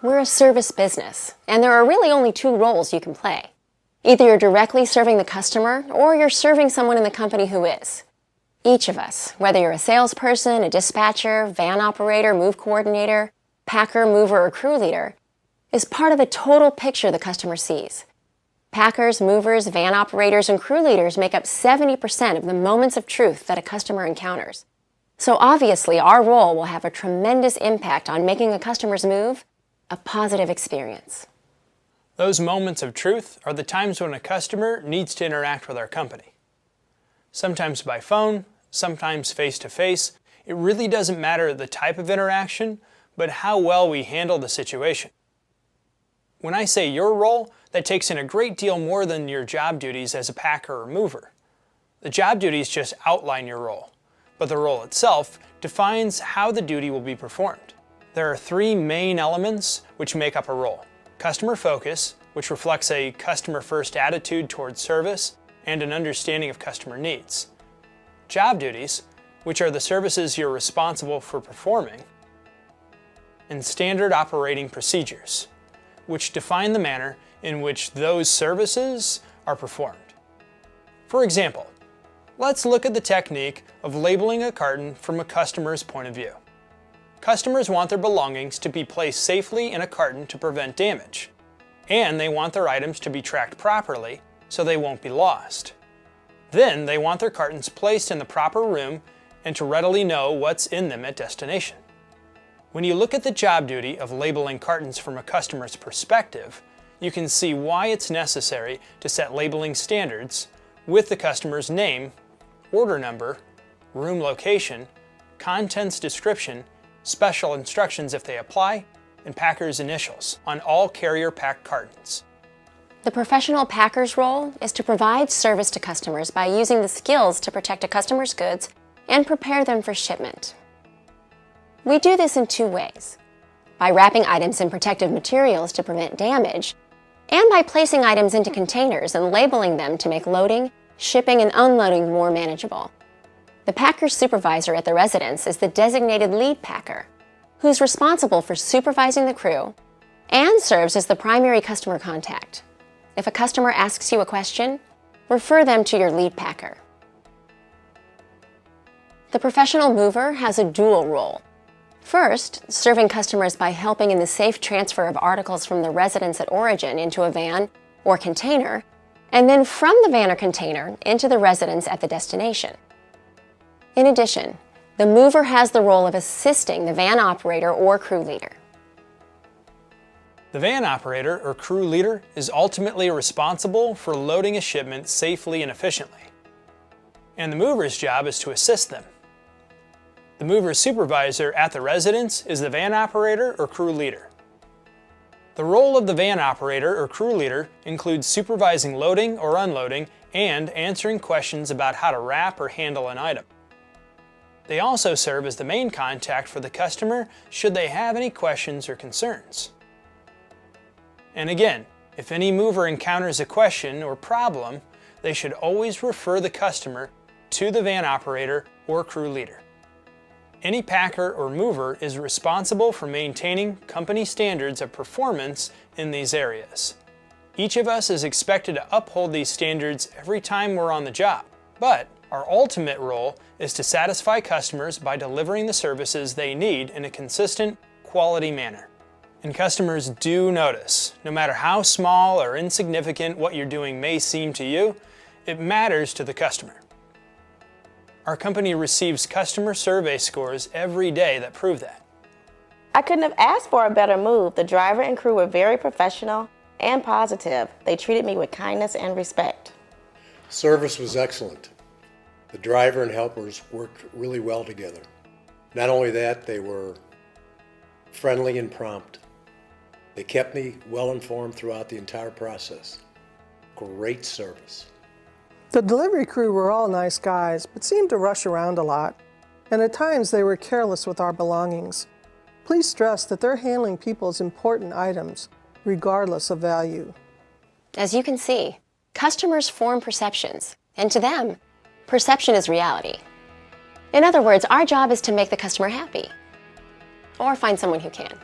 We're a service business, and there are really only two roles you can play. Either you're directly serving the customer, or you're serving someone in the company who is. Each of us, whether you're a salesperson, a dispatcher, van operator, move coordinator, packer, mover, or crew leader, is part of a total picture the customer sees. Packers, movers, van operators, and crew leaders make up 70% of the moments of truth that a customer encounters. So obviously, our role will have a tremendous impact on making a customer's move a positive experience. Those moments of truth are the times when a customer needs to interact with our company. Sometimes by phone, sometimes face-to-face. It really doesn't matter the type of interaction, but how well we handle the situation. When I say your role, that takes in a great deal more than your job duties as a packer or mover. The job duties just outline your role, but the role itself defines how the duty will be performed. There are three main elements which make up a role. Customer focus, which reflects a customer-first attitude towards service and an understanding of customer needs. Job duties, which are the services you're responsible for performing. And standard operating procedures, which define the manner in which those services are performed. For example, let's look at the technique of labeling a carton from a customer's point of view. Customers want their belongings to be placed safely in a carton to prevent damage, and they want their items to be tracked properly so they won't be lost. Then they want their cartons placed in the proper room and to readily know what's in them at destination. When you look at the job duty of labeling cartons from a customer's perspective, you can see why it's necessary to set labeling standards with the customer's name, order number, room location, contents description, special instructions if they apply, and packer's initials on all carrier-packed cartons. The professional packer's role is to provide service to customers by using the skills to protect a customer's goods and prepare them for shipment. We do this in two ways: by wrapping items in protective materials to prevent damage, and by placing items into containers and labeling them to make loading, shipping, and unloading more manageable. The packer's supervisor at the residence is the designated lead packer, who's responsible for supervising the crew and serves as the primary customer contact. If a customer asks you a question, refer them to your lead packer. The professional mover has a dual role. First, serving customers by helping in the safe transfer of articles from the residence at origin into a van or container, and then from the van or container into the residence at the destination. In addition, the mover has the role of assisting the van operator or crew leader. The van operator or crew leader is ultimately responsible for loading a shipment safely and efficiently, and the mover's job is to assist them. The mover's supervisor at the residence is the van operator or crew leader. The role of the van operator or crew leader includes supervising loading or unloading and answering questions about how to wrap or handle an item. They also serve as the main contact for the customer should they have any questions or concerns. And again, if any mover encounters a question or problem, they should always refer the customer to the van operator or crew leader. Any packer or mover is responsible for maintaining company standards of performance in these areas. Each of us is expected to uphold these standards every time we're on the job, but our ultimate role is to satisfy customers by delivering the services they need in a consistent, quality manner. And customers do notice. No matter how small or insignificant what you're doing may seem to you, it matters to the customer. Our company receives customer survey scores every day that prove that. I couldn't have asked for a better move. The driver and crew were very professional and positive. They treated me with kindness and respect. Service was excellent. The driver and helpers worked really well together. Not only that, they were friendly and prompt. They kept me well informed throughout the entire process. Great service. The delivery crew were all nice guys, but seemed to rush around a lot, and at times they were careless with our belongings. Please stress that they're handling people's important items, regardless of value. As you can see, customers form perceptions, and to them, perception is reality. In other words, our job is to make the customer happy, or find someone who can.